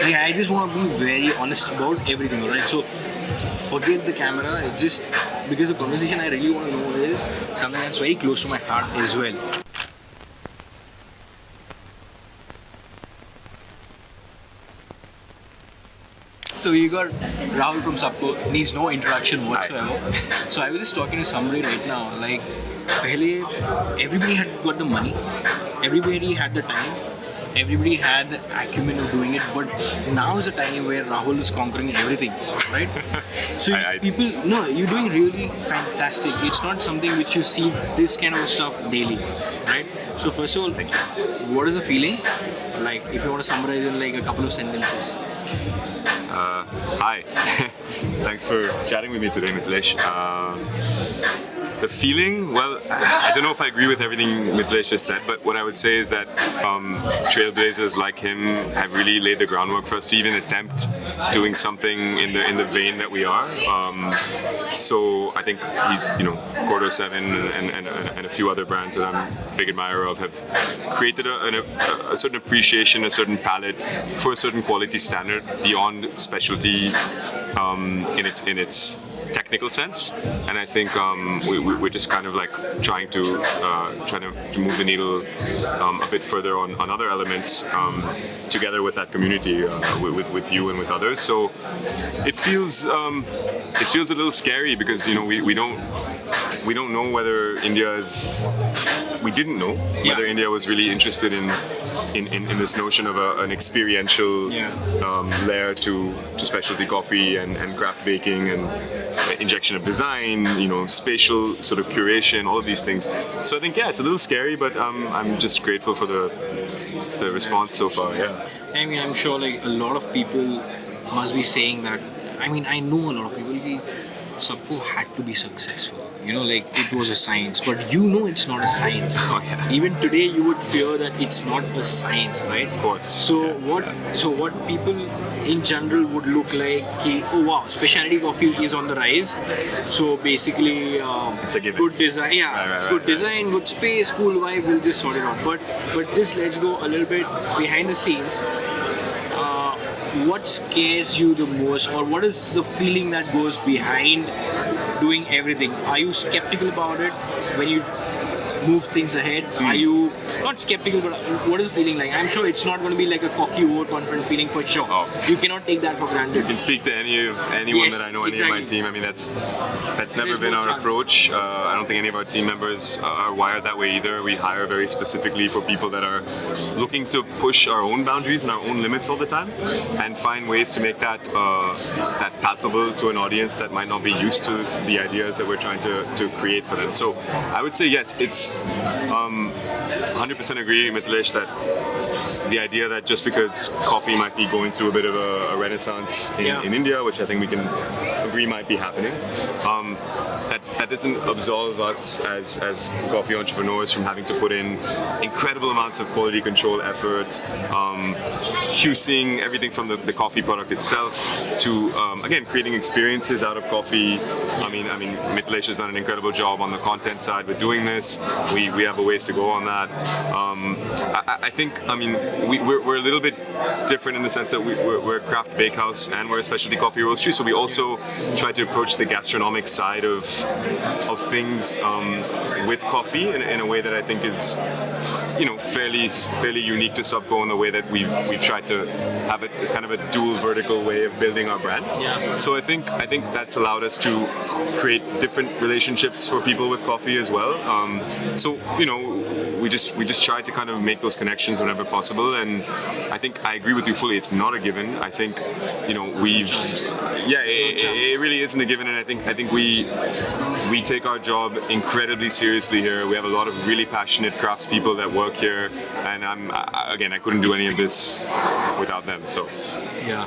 like, I just want to be very honest about everything, alright? So forget the camera. It's just because the conversation I really want to know is something that's very close to my heart as well. So you got Rahul from Subko, needs no introduction whatsoever. So I was just talking to somebody right now, like, pehle, everybody had got the money, everybody had the time, everybody had the acumen of doing it, but now is a time where Rahul is conquering everything, right? So people, no, you're doing really fantastic. It's not something which you see this kind of stuff daily, right? So first of all, what is the feeling? Like, if you want to summarize in like a couple of sentences. Hi, thanks for chatting with me today, Mithilesh. The feeling, well, I don't know if I agree with everything Mithilesh has said, but what I would say is that trailblazers like him have really laid the groundwork for us to even attempt doing something in the vein that we are. So I think he's, Quarter 7 and a few other brands that I'm a big admirer of have created a certain appreciation, a certain palette for a certain quality standard beyond specialty in its technical sense, and I think we're just kind of like trying to move the needle a bit further on other elements together with that community, with you and with others. So it feels a little scary because we don't know whether we didn't know whether India was really interested in this notion of an experiential layer to specialty coffee and craft baking and injection of design, spatial sort of curation, all of these things. So I think it's a little scary, but I'm just grateful for the response so far. Yeah. I mean, I'm sure like a lot of people must be saying that. I mean, I know a lot of people. Subko had to be successful. Like it was a science, but it's not a science. Even today, you would fear that it's not a science, right? Of course. So what people in general would look like? Oh wow, specialty coffee is on the rise. So basically, it's a given. Good design, good design, good space, cool vibe. We'll just sort it out. But just let's go a little bit behind the scenes. What scares you the most, or what is the feeling that goes behind doing everything? Are you skeptical about it when you move things ahead? Are you not skeptical, but what is the feeling like? I'm sure it's not going to be like a cocky, overconfident feeling for sure. You cannot take that for granted. You can speak to anyone that I know, any of my team. I mean, that's never been our approach. I don't think any of our team members are wired that way either. We hire very specifically for people that are looking to push our own boundaries and our own limits all the time, and find ways to make that palpable to an audience that might not be used to the ideas that we're trying to create for them. So I would say yes, it's 100% agree, Mithilesh, that the idea that just because coffee might be going through a bit of a renaissance in India, which I think we can agree might be happening, that doesn't absolve us as coffee entrepreneurs from having to put in incredible amounts of quality control effort, QCing everything from the coffee product itself to again creating experiences out of coffee. I mean, Mithilesh has done an incredible job on the content side with doing this. We have a ways to go on that. I think we're a little bit different in the sense that we're a craft bakehouse and we're a specialty coffee roastery. So we also try to approach the gastronomic side of things with coffee in a way that I think is fairly unique to Subko in the way that we've tried to have a kind of a dual vertical way of building our brand. So I think that's allowed us to create different relationships for people with coffee as well. So we just try to kind of make those connections whenever possible, and I think I agree with you fully. It's not a given. I think it really isn't a given, and I think we take our job incredibly seriously here. We have a lot of really passionate craftspeople that work here, and I couldn't do any of this without them. So yeah.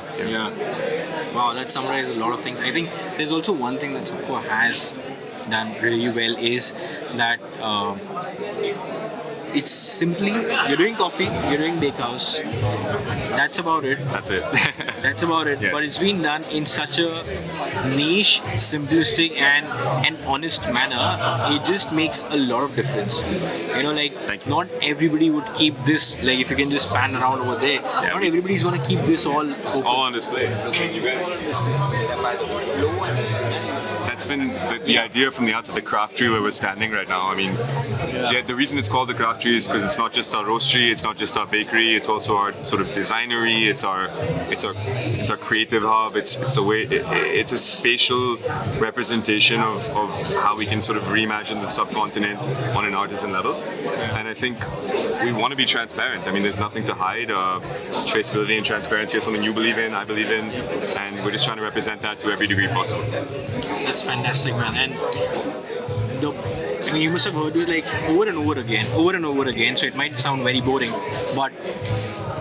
Wow, that summarizes a lot of things. I think there's also one thing that Subko has done really well is that it's simply you're doing coffee, you're doing bakehouse. That's about it. That's it. That's about it. Yes. But it's been done in such a niche, simplistic, and an honest manner. It just makes a lot of difference. You know, like Thank you. not everybody would keep this. Like if you can just pan around over there, not everybody's gonna keep this all. It's all on display. You guys. That's been the idea from the outside, the craft tree where we're standing right now. I mean, the reason it's called the craft tree is because it's not just our roastery, it's not just our bakery, it's also our sort of designery, it's our creative hub. It's the way it's a spatial representation of how we can sort of reimagine the subcontinent on an artisan level. And I think we want to be transparent. I mean, there's nothing to hide. Traceability and transparency is something you believe in, I believe in, and we're just trying to represent that to every degree possible. That's fantastic, man. And I mean, you must have heard this like over and over again. So it might sound very boring, but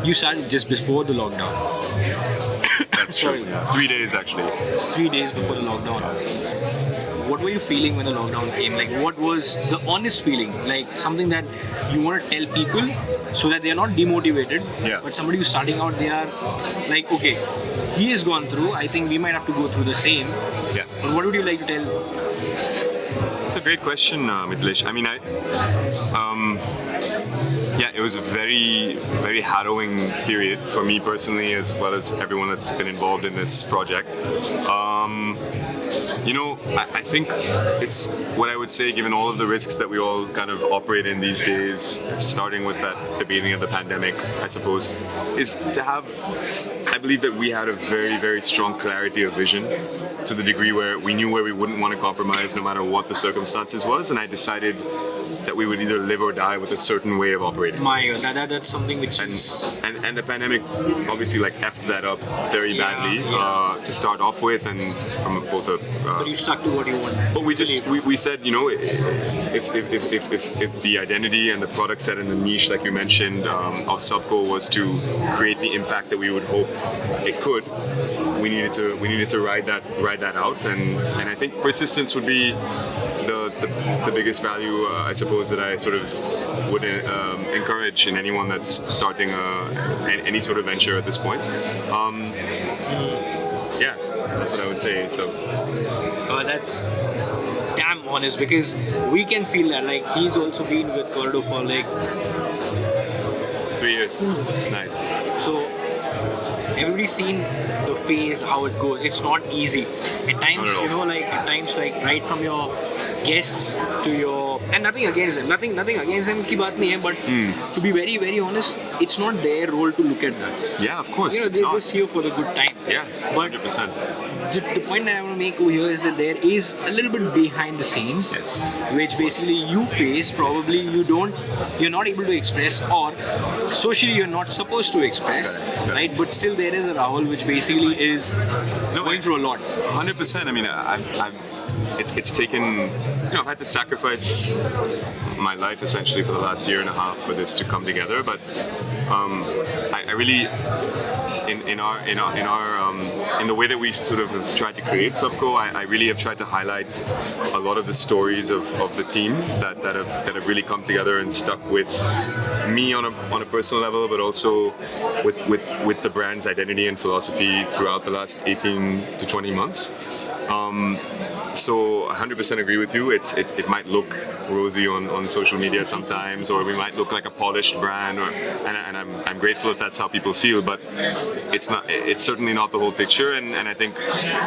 you started just before the lockdown. That's true. 3 days actually. 3 days before the lockdown. What were you feeling when the lockdown came? Like, what was the honest feeling? Like something that you want to tell people so that they are not demotivated. Yeah. But somebody who's starting out, they are like, okay, he has gone through. I think we might have to go through the same. Yeah. But what would you like to tell? It's a great question, Mithilesh. I mean, it was a very, very harrowing period for me personally, as well as everyone that's been involved in this project. I think it's what I would say, given all of the risks that we all kind of operate in these days, starting with the beginning of the pandemic, I suppose, is to have. I believe that we had a very, very strong clarity of vision to the degree where we knew where we wouldn't want to compromise no matter what the circumstances was, and I decided that we would either live or die with a certain way of operating. My God, that's something which is... And the pandemic obviously like effed that up very badly to start off with, and from both a... but you stuck to what you want. But we said, if the identity and the product set and the niche, like you mentioned, of Subko was to create the impact that we would hope it could, we needed to ride that out, and I think persistence would be the biggest value, I suppose, that I sort of would encourage in anyone that's starting any sort of venture at this point. So that's what I would say. So that's damn honest, because we can feel that. Like, he's also been with Cordo for like 3 years. Nice. So everybody's seen the phase, how it goes. It's not easy. At times, like right from your guests to your, and nothing against them, nothing against them की बात नहीं है, but to be very, very honest, it's not their role to look at that. Yeah, of course. They're just here for the good time. Yeah, 100%. The point that I want to make over here is that there is a little bit behind the scenes, which basically you face. Probably you're not able to express, or socially you're not supposed to express, right? But still there is a Rahul which basically is going through a lot. 100%. I mean, it's taken, I've had to sacrifice my life essentially for the last year and a half for this to come together, but I really, in the way that we sort of have tried to create Subko, I really have tried to highlight a lot of the stories of the team that have really come together and stuck with me on a personal level, but also with the brand's identity and philosophy throughout the last 18 to 20 months. So 100% agree with you. It might look rosy on social media sometimes, or we might look like a polished brand, and I'm grateful if that's how people feel, but it's not. It's certainly not the whole picture, and I think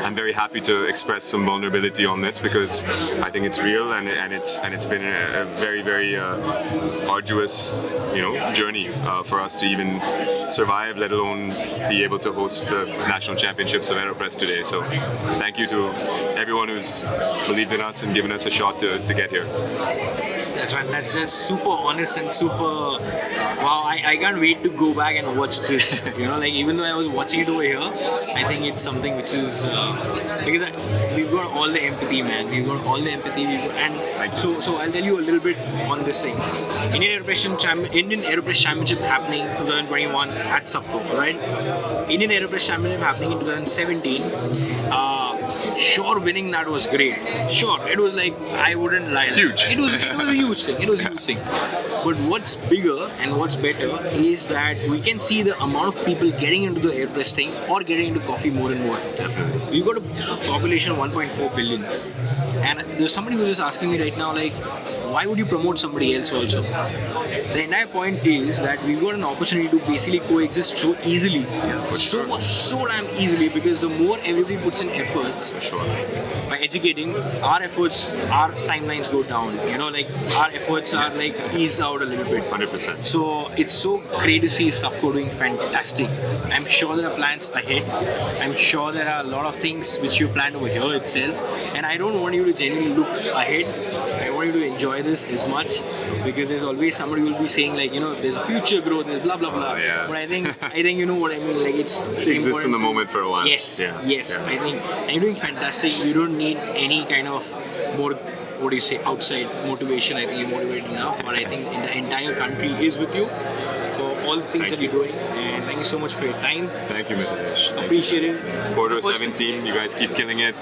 I'm very happy to express some vulnerability on this, because I think it's real, and it's been a very, very arduous journey for us to even survive, let alone be able to host the national championships of AeroPress today. So thank you to everyone who's believed in us and given us a shot to get here. That's right. That's super honest and super. Wow, I can't wait to go back and watch this. Like even though I was watching it over here, I think it's something which is because we've got all the empathy, man. We've got all the empathy. So I'll tell you a little bit on this thing. Indian AeroPress Championship happening 2021 at Subko, right? Indian AeroPress Championship happening in 2017. Sure, winning that was great. Sure, it was like, I wouldn't lie. It's huge. It was a huge thing. But what's bigger and what's better is that we can see the amount of people getting into the airpress thing or getting into coffee more and more. Definitely. We've got a population of 1.4 billion, and there's somebody who's just asking me right now, like, why would you promote somebody else also? The entire point is that we've got an opportunity to basically coexist so easily, so damn easily, because the more everybody puts in efforts by educating, our efforts, our timelines go down. You know, like our efforts are like eased out a little bit. 100%. So it's so great to see Subko doing fantastic. I'm sure there are plans ahead. I'm sure there are a lot of things which you planned over here itself. And I don't want you to genuinely look ahead. I want you to enjoy this as much, because there's always somebody who will be saying, like, you know, there's a future growth, there's blah blah blah. But I think you know what I mean. Like, it's Exist in the moment for a while. Yes, Yeah. yes. Yeah. I think, and you're doing fantastic. You don't need any kind of more, what do you say, outside motivation. I think you're motivated enough. But I think the entire country is with you for all the things that you're doing. And thank you so much for your time. Thank you, Mithilesh. Appreciate it. Photo 17, you guys keep killing it.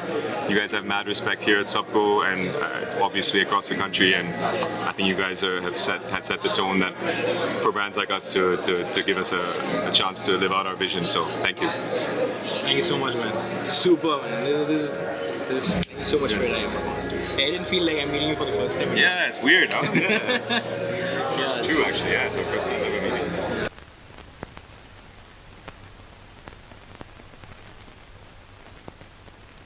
You guys have mad respect here at Subko and obviously across the country. And I think you guys have set the tone that for brands like us to give us a chance to live out our vision. So thank you. Thank you so much, man. Super, man. Thank you so much for your time. I didn't feel like I'm meeting you for the first time. Yeah, it's weird, huh? Yeah, Yeah, true, actually. Yeah, it's our first time ever meeting.